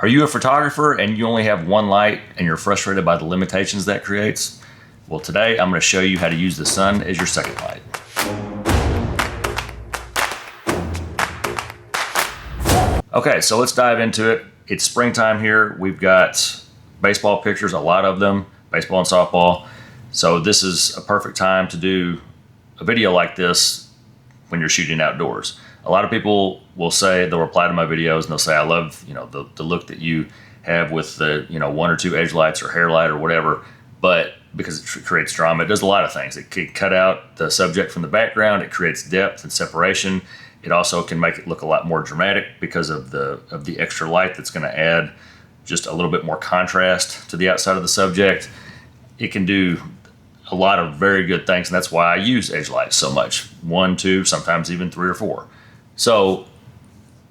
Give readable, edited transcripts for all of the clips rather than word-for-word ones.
Are you a photographer and you only have one light and you're frustrated by the limitations that creates? Well, today I'm going to show you how to use the sun as your second light. Okay, so let's dive into it. It's springtime here. We've got baseball pictures, a lot of them, baseball and softball. So this is a perfect time to do a video like this when you're shooting outdoors. A lot of people will say, they'll reply to my videos and they'll say, I love, the look that you have with the, one or two edge lights or hair light or whatever, but because it creates drama, it does a lot of things. It can cut out the subject from the background. It creates depth and separation. It also can make it look a lot more dramatic because of the extra light that's going to add just a little bit more contrast to the outside of the subject. It can do a lot of very good things, and that's why I use edge lights so much. 1, 2, sometimes even 3 or 4. So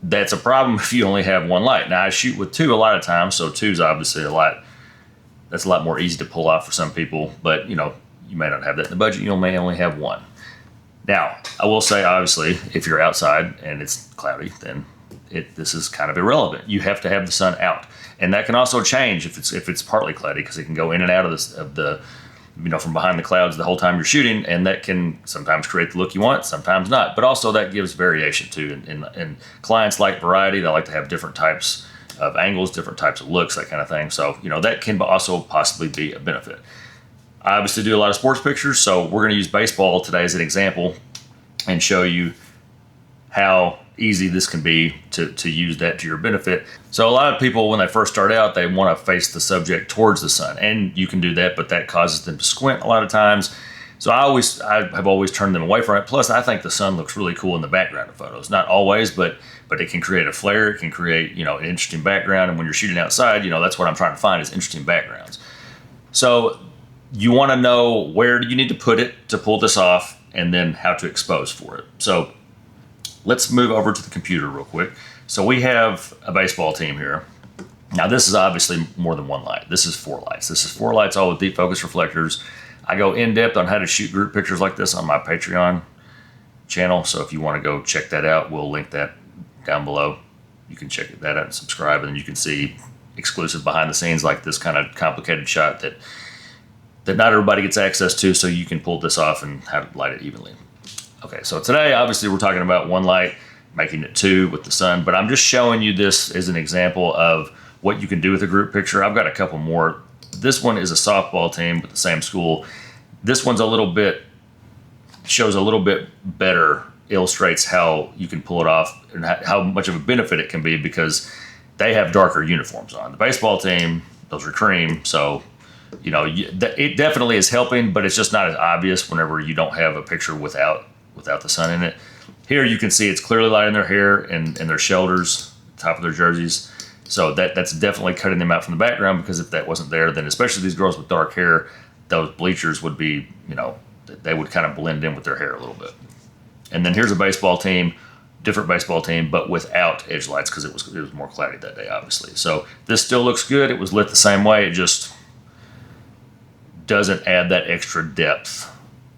that's a problem if you only have one light. Now I shoot with 2 a lot of times, so 2 is obviously that's a lot more easy to pull off for some people, but you may not have that in the budget. You may only have 1. Now, I will say, obviously, if you're outside and it's cloudy, then this is kind of irrelevant. You have to have the sun out, and that can also change if it's partly cloudy, because it can go in and out of the from behind the clouds the whole time you're shooting, and that can sometimes create the look you want, sometimes not. But also that gives variation too, and clients like variety. They like to have different types of angles, different types of looks, that kind of thing. So that can also possibly be a benefit. I obviously do a lot of sports pictures, so we're going to use baseball today as an example and show you how easy this can be to use that to your benefit. So a lot of people, when they first start out, they want to face the subject towards the sun, and you can do that, but that causes them to squint a lot of times. So I have always turned them away from it. Plus, I think the sun looks really cool in the background of photos. Not always, but it can create a flare. It can create an interesting background, and when you're shooting outside, that's what I'm trying to find, is interesting backgrounds. So you want to know where you need to put it to pull this off, and then how to expose for it. So let's move over to the computer real quick. So we have a baseball team here. Now this is obviously more than one light. This is 4 lights. This is 4 lights, all with deep focus reflectors. I go in depth on how to shoot group pictures like this on my Patreon channel. So if you want to go check that out, we'll link that down below. You can check that out and subscribe, and you can see exclusive behind the scenes, like this kind of complicated shot that not everybody gets access to, so you can pull this off and how to light it evenly. Okay, so today, obviously, we're talking about one light, making it 2 with the sun, but I'm just showing you this as an example of what you can do with a group picture. I've got a couple more. This one is a softball team with the same school. This one's shows a little bit better, illustrates how you can pull it off and how much of a benefit it can be, because they have darker uniforms on. The baseball team, those are cream, so it definitely is helping, but it's just not as obvious whenever you don't have a picture without the sun in it. Here you can see it's clearly lighting their hair and their shoulders, top of their jerseys. So that's definitely cutting them out from the background, because if that wasn't there, then especially these girls with dark hair, those bleachers would be, they would kind of blend in with their hair a little bit. And then here's a baseball team, different baseball team, but without edge lights, because it was more cloudy that day, obviously. So this still looks good. It was lit the same way. It just doesn't add that extra depth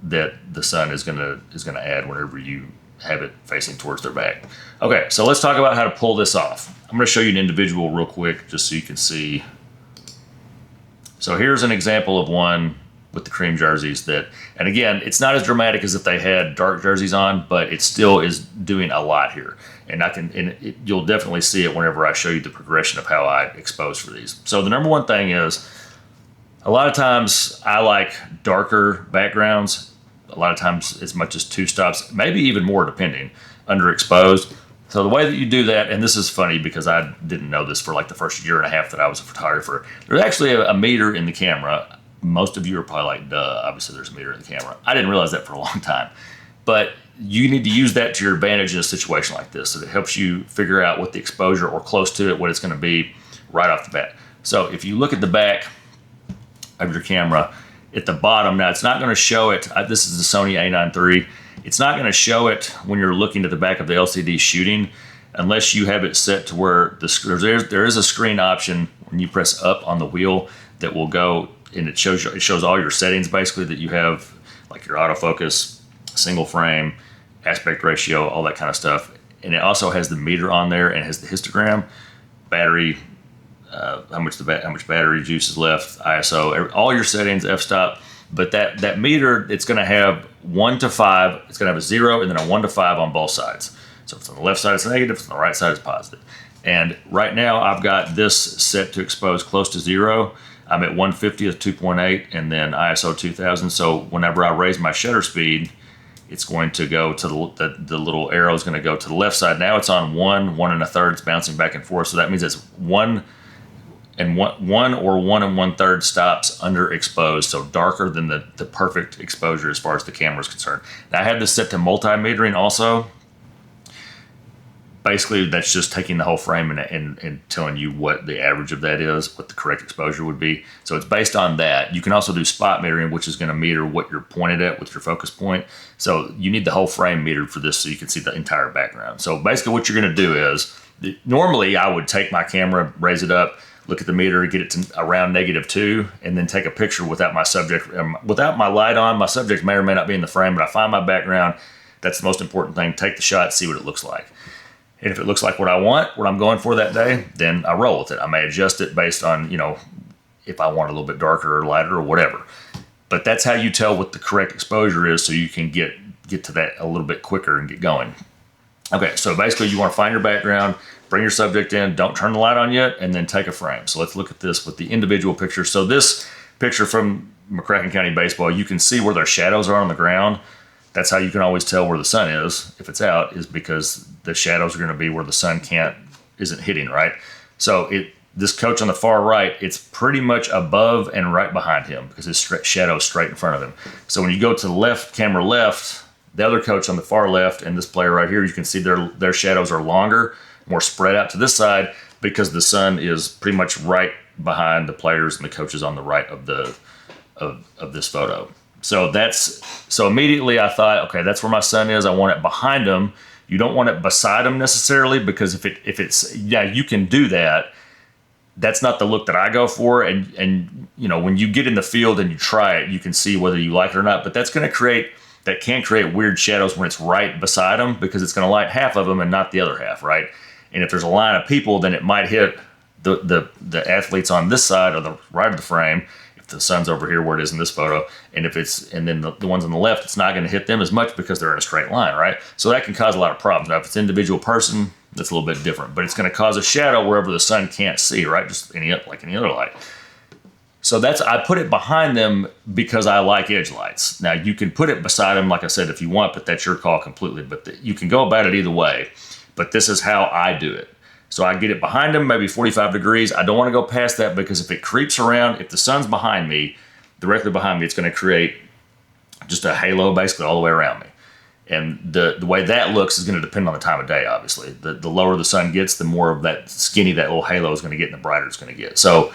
that the sun is gonna add whenever you have it facing towards their back. Okay, so let's talk about how to pull this off. I'm gonna show you an individual real quick, just so you can see. So here's an example of one with the cream jerseys and again, it's not as dramatic as if they had dark jerseys on, but it still is doing a lot here. And you'll definitely see it whenever I show you the progression of how I expose for these. So the number one thing is, a lot of times I like darker backgrounds, a lot of times as much as 2 stops, maybe even more depending, underexposed. So the way that you do that, and this is funny because I didn't know this for like the first year and a half that I was a photographer. There's actually a meter in the camera. Most of you are probably like, duh, obviously there's a meter in the camera. I didn't realize that for a long time. But you need to use that to your advantage in a situation like this, so that it helps you figure out what the exposure, or close to it, what it's going to be right off the bat. So if you look at the back of your camera, at the bottom, now it's not going to show it. This is the Sony A9 III. It's not going to show it when you're looking at the back of the LCD shooting, unless you have it set to where there is a screen option when you press up on the wheel that will go, and it shows all your settings basically that you have, like your autofocus, single frame, aspect ratio, all that kind of stuff. And it also has the meter on there, and it has the histogram, battery, how much battery juice is left, ISO, all your settings, f-stop. But that meter, it's going to have 1 to 5. It's going to have a 0 and then a 1 to 5 on both sides. So if it's on the left side, it's negative. If it's on the right side, it's positive. And right now, I've got this set to expose close to 0. I'm at 1/50th, 2.8, and then ISO 2000. So whenever I raise my shutter speed, it's going to go to the little arrow is going to go to the left side. Now it's on 1 1 1/3. It's bouncing back and forth. So that means it's 1 or 1 1/3 stops underexposed. So darker than the perfect exposure as far as the camera is concerned. Now I have this set to multimetering also. Basically, that's just taking the whole frame and telling you what the average of that is, what the correct exposure would be. So it's based on that. You can also do spot metering, which is going to meter what you're pointed at with your focus point. So you need the whole frame metered for this so you can see the entire background. So basically what you're going to do is, normally I would take my camera, raise it up, look at the meter, get it to around -2, and then take a picture without my subject, without my light on. My subject may or may not be in the frame, but I find my background. That's the most important thing. Take the shot, see what it looks like. And if it looks like what I want, what I'm going for that day, then I roll with it. I may adjust it based on, if I want a little bit darker or lighter or whatever. But that's how you tell what the correct exposure is so you can get to that a little bit quicker and get going. Okay, so basically you want to find your background, bring your subject in, don't turn the light on yet, and then take a frame. So let's look at this with the individual picture. So this picture from McCracken County Baseball, you can see where their shadows are on the ground. That's how you can always tell where the sun is, if it's out, is because the shadows are going to be where the sun isn't hitting, right? So this coach on the far right, it's pretty much above and right behind him because his shadow is straight in front of him. So when you go to the left, camera left, the other coach on the far left and this player right here, you can see their shadows are longer, more spread out to this side because the sun is pretty much right behind the players and the coaches on the right of this photo. So immediately I thought, okay, that's where my sun is. I want it behind him. You don't want it beside him necessarily because if it's you can do that. That's not the look that I go for. And when you get in the field and you try it, you can see whether you like it or not. But that can create weird shadows when it's right beside him because it's going to light half of them and not the other half, right? And if there's a line of people, then it might hit the athletes on this side or the right of the frame. The sun's over here where it is in this photo, and then the ones on the left, it's not going to hit them as much because they're in a straight line, right? So that can cause a lot of problems. Now, if it's an individual person, that's a little bit different, but it's going to cause a shadow wherever the sun can't see, right? Just like any other light. So I put it behind them because I like edge lights. Now you can put it beside them, like I said, if you want, but that's your call completely. But you can go about it either way. But this is how I do it. So I get it behind him, maybe 45 degrees. I don't want to go past that because if it creeps around, if the sun's behind me, directly behind me, it's going to create just a halo basically all the way around me. And the way that looks is going to depend on the time of day, obviously. The lower the sun gets, the more of that skinny that little halo is going to get and the brighter it's going to get. So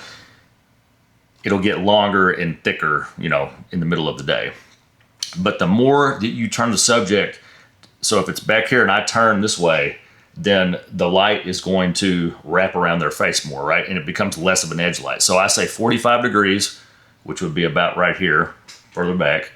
it'll get longer and thicker, in the middle of the day. But the more that you turn the subject, so if it's back here and I turn this way, then the light is going to wrap around their face more, right? And it becomes less of an edge light. So I say 45 degrees, which would be about right here, further back,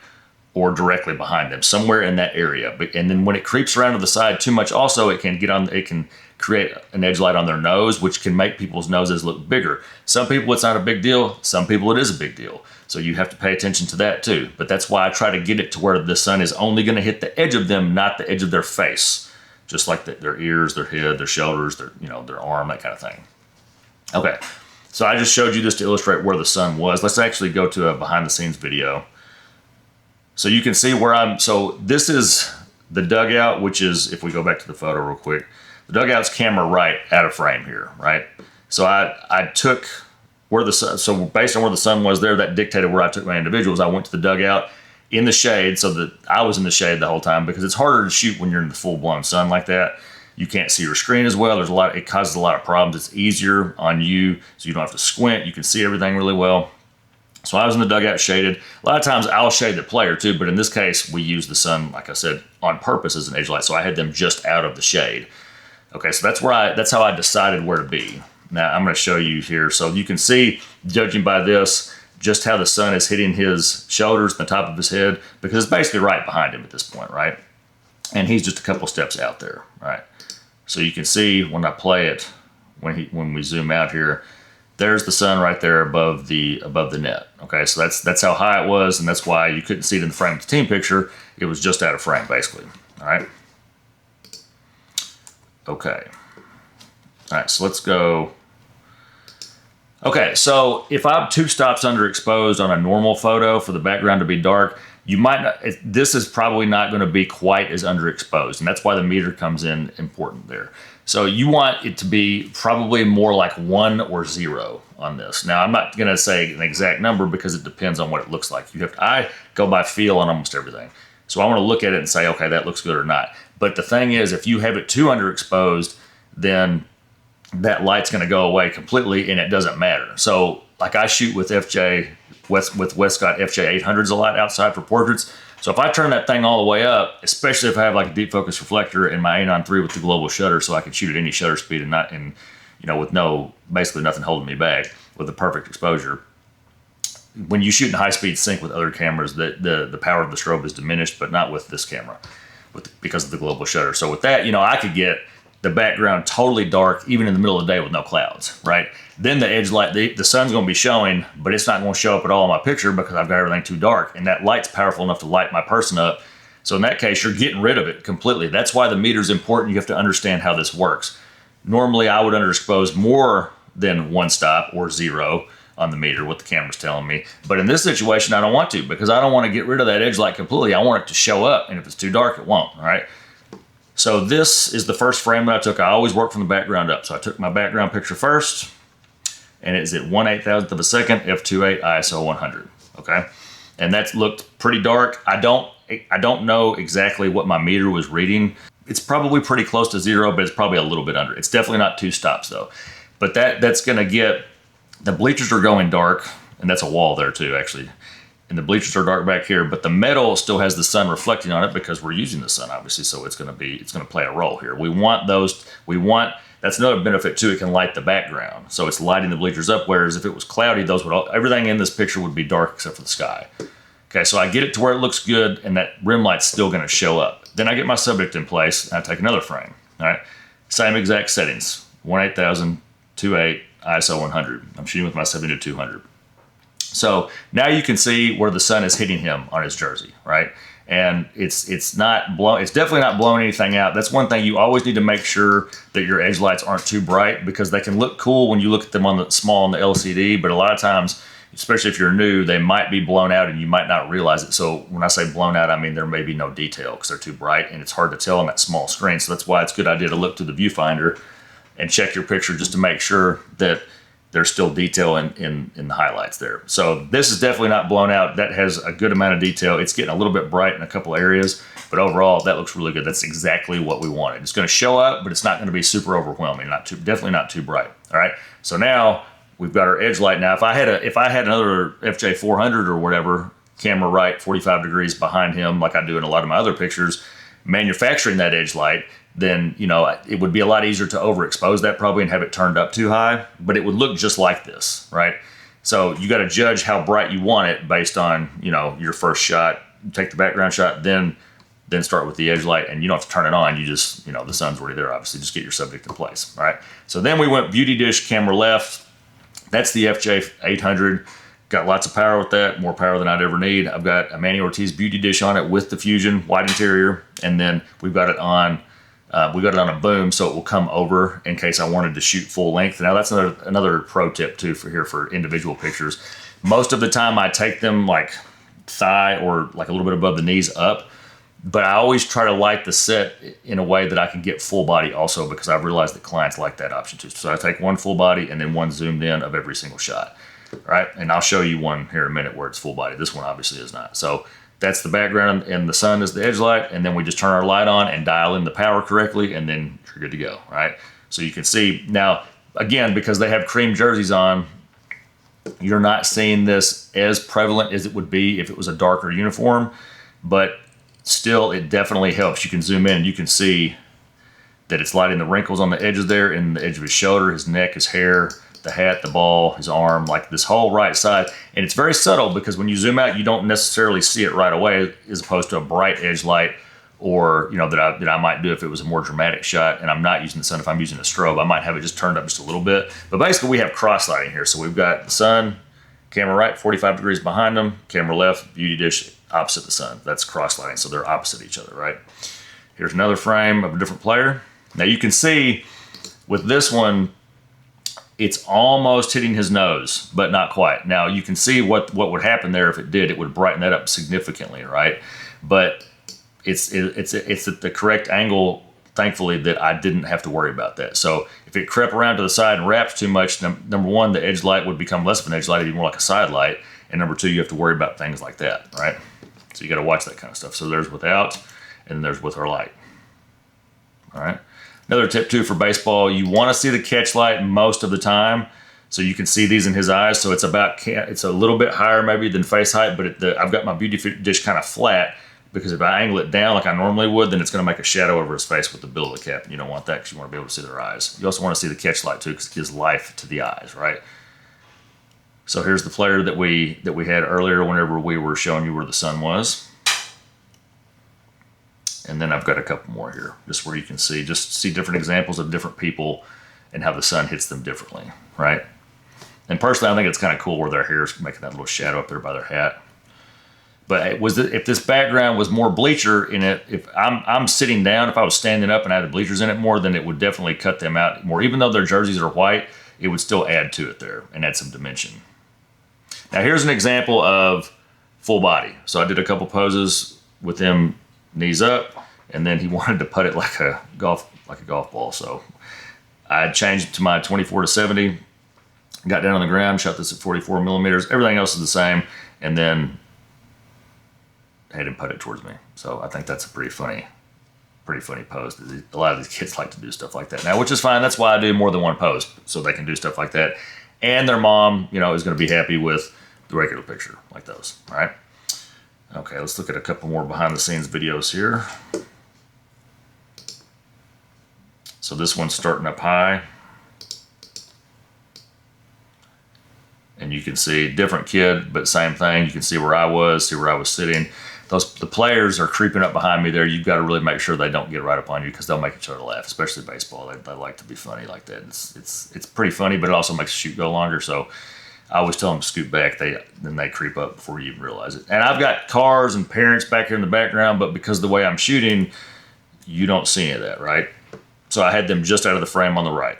or directly behind them, somewhere in that area. And then when it creeps around to the side too much also, it can create an edge light on their nose, which can make people's noses look bigger. Some people it's not a big deal. Some people it is a big deal. So you have to pay attention to that too. But that's why I try to get it to where the sun is only going to hit the edge of them, not the edge of their face. Just like their ears, their head, their shoulders, their arm, that kind of thing. Okay, so I just showed you this to illustrate where the sun was. Let's actually go to a behind the scenes video. So you can see where so this is the dugout, which is, if we go back to the photo real quick, the dugout's camera right out of frame here, right? So I took where the sun, so based on where the sun was there, that dictated where I took my individuals. I went to the dugout in the shade, so that I was in the shade the whole time because it's harder to shoot when you're in the full-blown sun like that. You can't see your screen as well. It causes a lot of problems. It's easier on you, so you don't have to squint. You can see everything really well. So I was in the dugout shaded. A lot of times I'll shade the player too, but in this case, we use the sun, like I said, on purpose as an edge light. So I had them just out of the shade. Okay, so that's how I decided where to be. Now I'm going to show you here. So you can see, judging by this, just how the sun is hitting his shoulders and the top of his head, because it's basically right behind him at this point, right? And he's just a couple steps out there, right? So you can see when I play it, when we zoom out here, there's the sun right there above the net. Okay, so that's how high it was, and that's why you couldn't see it in the frame of the team picture. It was just out of frame, basically. All right. Okay. All right, so let's go. Okay, so if I'm 2 stops underexposed on a normal photo for the background to be dark, you might not, this is probably not going to be quite as underexposed, and that's why the meter comes in important there. So you want it to be probably more like 1 or 0 on this. Now, I'm not going to say an exact number because it depends on what it looks like. I go by feel on almost everything. So I want to look at it and say, okay, that looks good or not. But the thing is, if you have it too underexposed, then that light's going to go away completely and it doesn't matter. So like I shoot with Westcott FJ 800s a lot outside for portraits. So if I turn that thing all the way up, especially if I have like a deep focus reflector and my Anon 3 with the global shutter, so I can shoot at any shutter speed and with basically nothing holding me back with a perfect exposure. When you shoot in high speed sync with other cameras, the power of the strobe is diminished, but not with this camera because of the global shutter. So with that, I could get the background totally dark, even in the middle of the day with no clouds, right? Then the edge light, the sun's going to be showing, but it's not going to show up at all in my picture because I've got everything too dark, and that light's powerful enough to light my person up. So in that case, you're getting rid of it completely. That's why the meter's important. You have to understand how this works. Normally, I would underexpose more than 1 stop or 0 on the meter, what the camera's telling me. But in this situation, I don't want to, because I don't want to get rid of that edge light completely. I want it to show up, and if it's too dark, it won't, all right? So this is the first frame that I took. I always work from the background up. So I took my background picture first, and it's at 1/8000th of a second, f2.8 ISO 100, okay? And that looked pretty dark. I don't know exactly what my meter was reading. It's probably pretty close to 0, but it's probably a little bit under. It's definitely not 2 stops though. But that's gonna get, the bleachers are going dark, and that's a wall there too, actually. And the bleachers are dark back here, but the metal still has the sun reflecting on it because we're using the sun, obviously, so it's gonna play a role here. That's another benefit too, it can light the background. So it's lighting the bleachers up, whereas if it was cloudy, everything in this picture would be dark except for the sky. Okay, so I get it to where it looks good, and that rim light's still gonna show up. Then I get my subject in place, and I take another frame, all right? Same exact settings, 1/8000, 2.8, ISO 100. I'm shooting with my 70-200. So now you can see where the sun is hitting him on his jersey, right? And it's definitely not blowing anything out. That's one thing, you always need to make sure that your edge lights aren't too bright, because they can look cool when you look at them on the small on the LCD, but a lot of times, especially if you're new, they might be blown out and you might not realize it. So when I say blown out, I mean there may be no detail because they're too bright and it's hard to tell on that small screen. So that's why it's a good idea to look to the viewfinder and check your picture just to make sure that there's still detail in the highlights there. So this is definitely not blown out. That has a good amount of detail. It's getting a little bit bright in a couple areas, but overall that looks really good. That's exactly what we wanted. It's gonna show up, but it's not gonna be super overwhelming. Definitely not too bright, all right? So now we've got our edge light. Now, if I had another FJ 400 or whatever, camera right 45 degrees behind him, like I do in a lot of my other pictures, manufacturing that edge light, then it would be a lot easier to overexpose that probably and have it turned up too high, but it would look just like this, right? So you got to judge how bright you want it based on your first shot. Take the background shot, then start with the edge light, and you don't have to turn it on. You just the sun's already there, obviously. Just get your subject in place, all right? So then we went beauty dish, camera left. That's the FJ 800. Got lots of power with that, more power than I'd ever need. I've got a Manny Ortiz beauty dish on it with the Fusion wide interior, and then we've got it on a boom, so it will come over in case I wanted to shoot full length. Now that's another pro tip too for individual pictures. Most of the time I take them like thigh or like a little bit above the knees up, but I always try to light the set in a way that I can get full body also, because I've realized that clients like that option too. So I take one full body and then one zoomed in of every single shot, right? And I'll show you one here in a minute where it's full body. This one obviously is not. So that's the background, and the sun is the edge light, and then we just turn our light on and dial in the power correctly, and then you're good to go, right? So you can see now, again, because they have cream jerseys on, you're not seeing this as prevalent as it would be if it was a darker uniform, but still it definitely helps. You can zoom in and you can see that it's lighting the wrinkles on the edges there, and the edge of his shoulder, his neck, his hair, the hat, the ball, his arm, like this whole right side. And it's very subtle because when you zoom out, you don't necessarily see it right away, as opposed to a bright edge light or that I might do if it was a more dramatic shot and I'm not using the sun. If I'm using a strobe, I might have it just turned up just a little bit. But basically we have cross lighting here. So we've got the sun, camera right 45 degrees behind them, camera left, beauty dish opposite the sun. That's cross lighting, so they're opposite each other, right? Here's another frame of a different player. Now you can see with this one, it's almost hitting his nose, but not quite. Now you can see what would happen there if it did. It would brighten that up significantly, right? But it's at the correct angle, thankfully, that I didn't have to worry about that. So if it crept around to the side and wraps too much, number one, the edge light would become less of an edge light, it'd be more like a side light. And number two, you have to worry about things like that, right? So you got to watch that kind of stuff. So there's without, and then there's with our light. All right. Another tip too for baseball, you want to see the catch light most of the time. So you can see these in his eyes. So it's a little bit higher maybe than face height, but I've got my beauty dish kind of flat, because if I angle it down like I normally would, then it's going to make a shadow over his face with the bill of the cap. And you don't want that because you want to be able to see their eyes. You also want to see the catch light too, because it gives life to the eyes, right? So here's the player that we had earlier whenever we were showing you where the sun was. And then I've got a couple more here, just where you can see different examples of different people and how the sun hits them differently, right? And personally, I think it's kind of cool where their hair is making that little shadow up there by their hat. But if this background was more bleacher in it, if I'm sitting down, if I was standing up and I had the bleachers in it more, then it would definitely cut them out more. Even though their jerseys are white, it would still add to it there and add some dimension. Now here's an example of full body. So I did a couple poses with him knees up, and then he wanted to putt it like a golf ball. So I changed it to my 24-70, got down on the ground, shot this at 44 millimeters. Everything else is the same, and then had him putt it towards me. So I think that's a pretty funny pose. A lot of these kids like to do stuff like that now, which is fine. That's why I do more than one pose, so they can do stuff like that. And their mom, is going to be happy with the regular picture like those. All right. Okay, let's look at a couple more behind the scenes videos here. So this one's starting up high. And you can see different kid, but same thing. You can see where I was, see where I was sitting. The players are creeping up behind me there. You've got to really make sure they don't get right up on you, because they'll make each other laugh, especially baseball. They like to be funny like that. It's pretty funny, but it also makes the shoot go longer. So I always tell them to scoot back. Then they creep up before you even realize it. And I've got cars and parents back here in the background, but because of the way I'm shooting, you don't see any of that, right? So I had them just out of the frame on the right.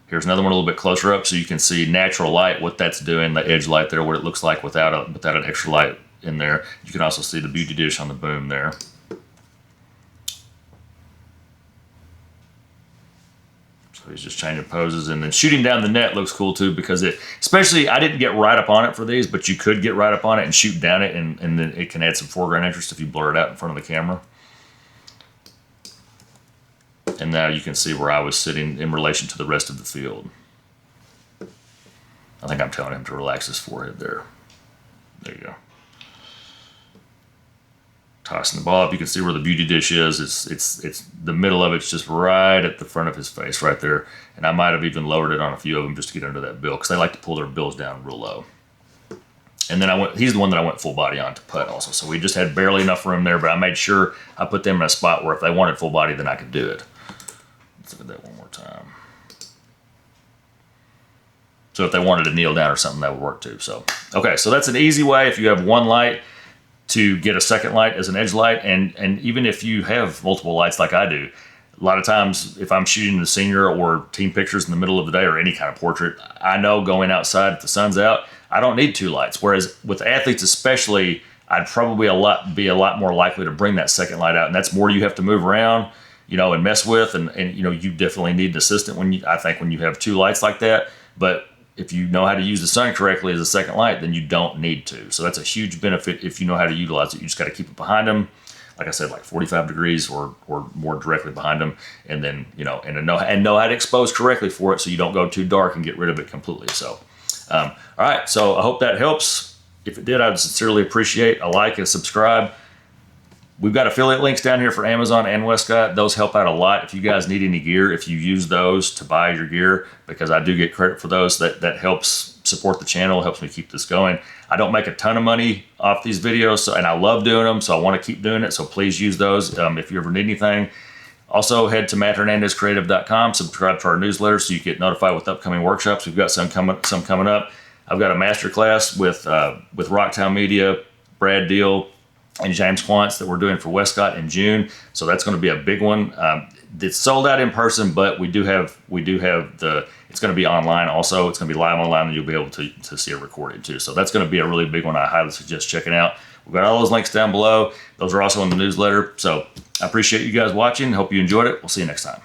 Here's another one a little bit closer up, so you can see natural light, what that's doing, the edge light there, what it looks like without an extra light in there. You can also see the beauty dish on the boom there. So he's just changing poses, and then shooting down the net looks cool too, because especially I didn't get right up on it for these, but you could get right up on it and shoot down it, and then it can add some foreground interest if you blur it out in front of the camera. And now you can see where I was sitting in relation to the rest of the field. I think I'm telling him to relax his forehead there. There you go. Tossing the ball up, you can see where the beauty dish is. It's the middle of it's just right at the front of his face, right there. And I might have even lowered it on a few of them just to get under that bill, because they like to pull their bills down real low. And then he's the one that I went full body on to putt also. So we just had barely enough room there, but I made sure I put them in a spot where if they wanted full body, then I could do it. Let's look at that one more time. So if they wanted to kneel down or something, that would work too. So, okay, so that's an easy way if you have one light to get a second light as an edge light. And even if you have multiple lights like I do, a lot of times if I'm shooting the senior or team pictures in the middle of the day or any kind of portrait, I know going outside if the sun's out, I don't need two lights. Whereas with athletes especially, I'd probably be a lot more likely to bring that second light out. And that's more you have to move around, and mess with. And you definitely need an assistant when you have two lights like that. But if you know how to use the sun correctly as a second light, then you don't need to. So that's a huge benefit if you know how to utilize it. You just got to keep it behind them. Like I said, like 45 degrees or more directly behind them. And then, and know how to expose correctly for it so you don't go too dark and get rid of it completely. So, all right. So I hope that helps. If it did, I would sincerely appreciate a like and subscribe. We've got affiliate links down here for Amazon and Westcott. Those help out a lot. If you guys need any gear, if you use those to buy your gear, because I do get credit for those, that helps support the channel. It helps me keep this going. I don't make a ton of money off these videos, and I love doing them, so I want to keep doing it. So please use those if you ever need anything. Also, head to matthernandezcreative.com, subscribe to our newsletter so you get notified with upcoming workshops. We've got some coming up. I've got a masterclass with Rocktown Media, Brad Deal, and James Quantz that we're doing for Westcott in June. So that's going to be a big one. It's sold out in person, but we do have it's going to be online also. It's going to be live online, and you'll be able to see it recorded too. So that's going to be a really big one. I highly suggest checking out. We've got all those links down below. Those are also in the newsletter. So I appreciate you guys watching. Hope you enjoyed it. We'll see you next time.